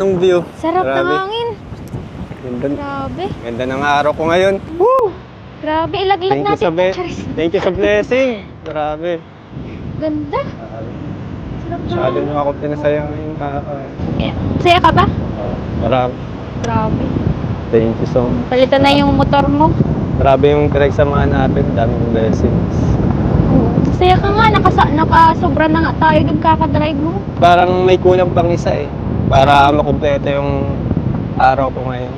Ang view. Sarap ng Grabe. hangin. Ganda, Grabe. ganda ng araw ko ngayon. Woo! Grabe, ilaglag natin. Charis. Thank you sa blessing. Grabe. Ganda. Sarap ng Masyado hangin. nyo ako pinasaya ngayon. Saya ka ba? Marami. Grabe. Thank you so much. Palitan na yung motor mo. Grabe yung pinagsamahan natin. Daming blessings. Saya ka nga, nakasobra na nga tayo dun kakadrive mo. Parang may kulang pang isa eh. Para makumpleto yung araw ko ngayon.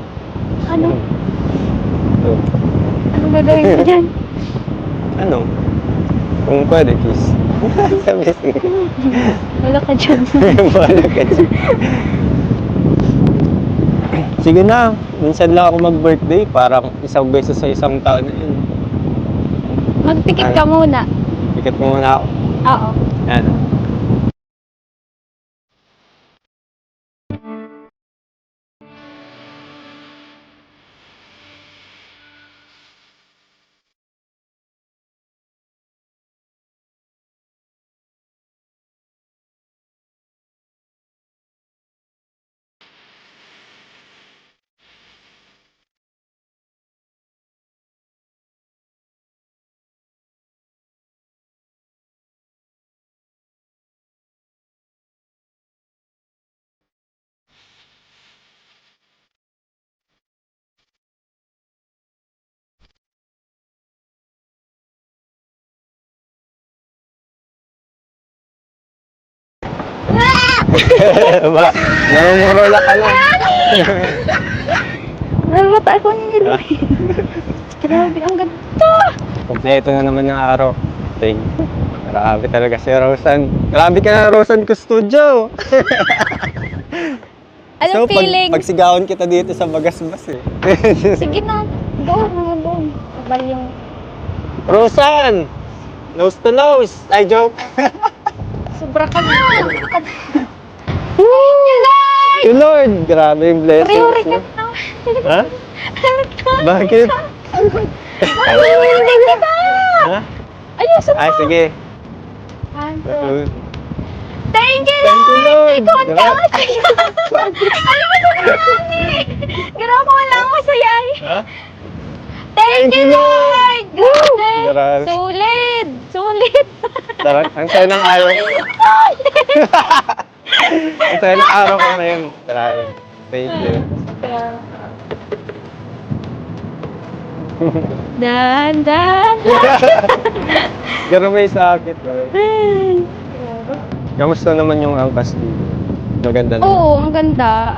Ano? So, Anong gagawin mo dyan? ano? Kung pwede, kiss. Sabi sige. Wala ka dyan. Bahala ka dyan. Sige na, minsan lang ako mag-birthday. Parang isang beses sa isang taon na yun. Magpikit ka muna. Pikit mo muna ako. Oo. Yan. Ba, namumuro ka lang. Nalata ako nila. Grabe, ang ganda. Kompleto na naman yung araw. Thank you. Grabe talaga si Rosan. Grabe ka na, Rosan Custodio. Anong feeling? Pagsigawan kita dito sa Bagasbas eh. Sige na. Doon. Sabay yung... Rosan! Nose to nose! I joke. Sobra ka na. You Lord! Grabe yung blessings Priori ka niyo. na. Ha? Bakit? Hindi kita. Ha? Ayos mo. Ay, sige. Thank you, Thank you, Lord. Ikaw ang tawa sa'yo. Ano mo naman eh? Gano'n ko wala akong masaya eh. Ha? Thank you, Lord! Grabe. Grabe. Sulit. Sarap. Ang saya ng araw ko. Ang saya ng araw ko ngayon. Grabe. Thank you. Dan. Gano'n may sakit. Kamusta naman yung angkas dito? Maganda na. Oo, ang ganda.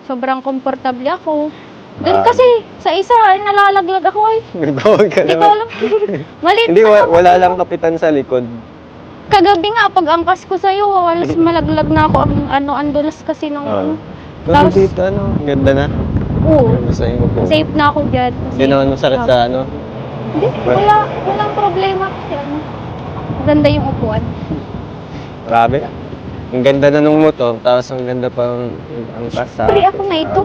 Sobrang komportable ako. Doon kasi, sa isa, nalalaglag ako eh. Nagawag ka Hindi ko naman. alam. Maliit Hindi, pa ako. wala lang kapitan sa likod. Kagabi nga, pag angkas ko sa'yo, walas malaglag na ako. Ang dulas kasi ng Pero Tapos- dito, ang ganda na. Oo. Gusto mo po. Safe na ako dyan. Hindi naman masakit sa Hindi, walang problema kasi maganda yung upuan. Grabe. Ang ganda na nung motor, tapos ang ganda pa ang angkas. Pari ako na ito.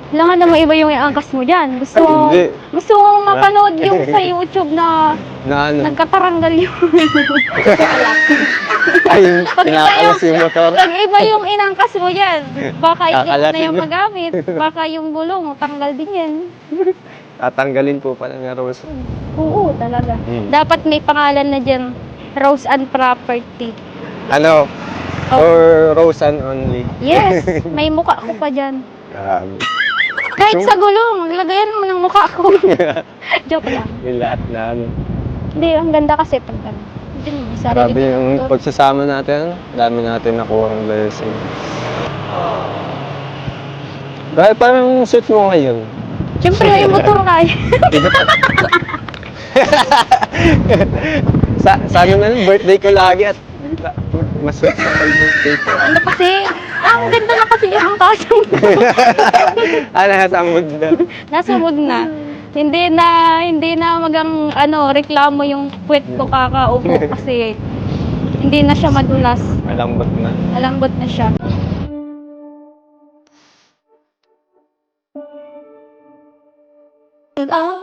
Kailangan na maiba yung angkas mo dyan. Hindi. Gusto mong mapanood yung sa YouTube na Na ano? nagkataranggal yung... Ay, pinakalas yung motor. Pag iba yung inangkas mo yan, baka hindi mo na Kakalasin yung mo. magamit. Baka yung bulong, tanggal din yan. Tatanggalin po pala ng Rose. Oo, talaga. Hmm. Dapat may pangalan na dyan, Rose and Property. Ano? Oh. Or Rosan only? Yes, may mukha ko pa dyan. Grabe. Kahit sa gulong, lagayan mo ng mukha ko. Joke lang. Yung lahat na ano. Hindi, ang ganda kasi pag ano. Hindi mo, sarili Grabe ko. yung pagsasama natin. Dami natin nakuha ng blessing. Dahil parang yung suit mo ngayon. Siyempre, yung motor kaya. Sa ano na birthday ko lagi at mas sa birthday ko. Ano kasi, ang ganda na kasi yung kasang mo. Nasa mood na. Nasa mood na. Hindi na magang reklamo yung puwet ko kakaupo kasi hindi na siya madulas. Malambot na. Malambot na siya. Ah.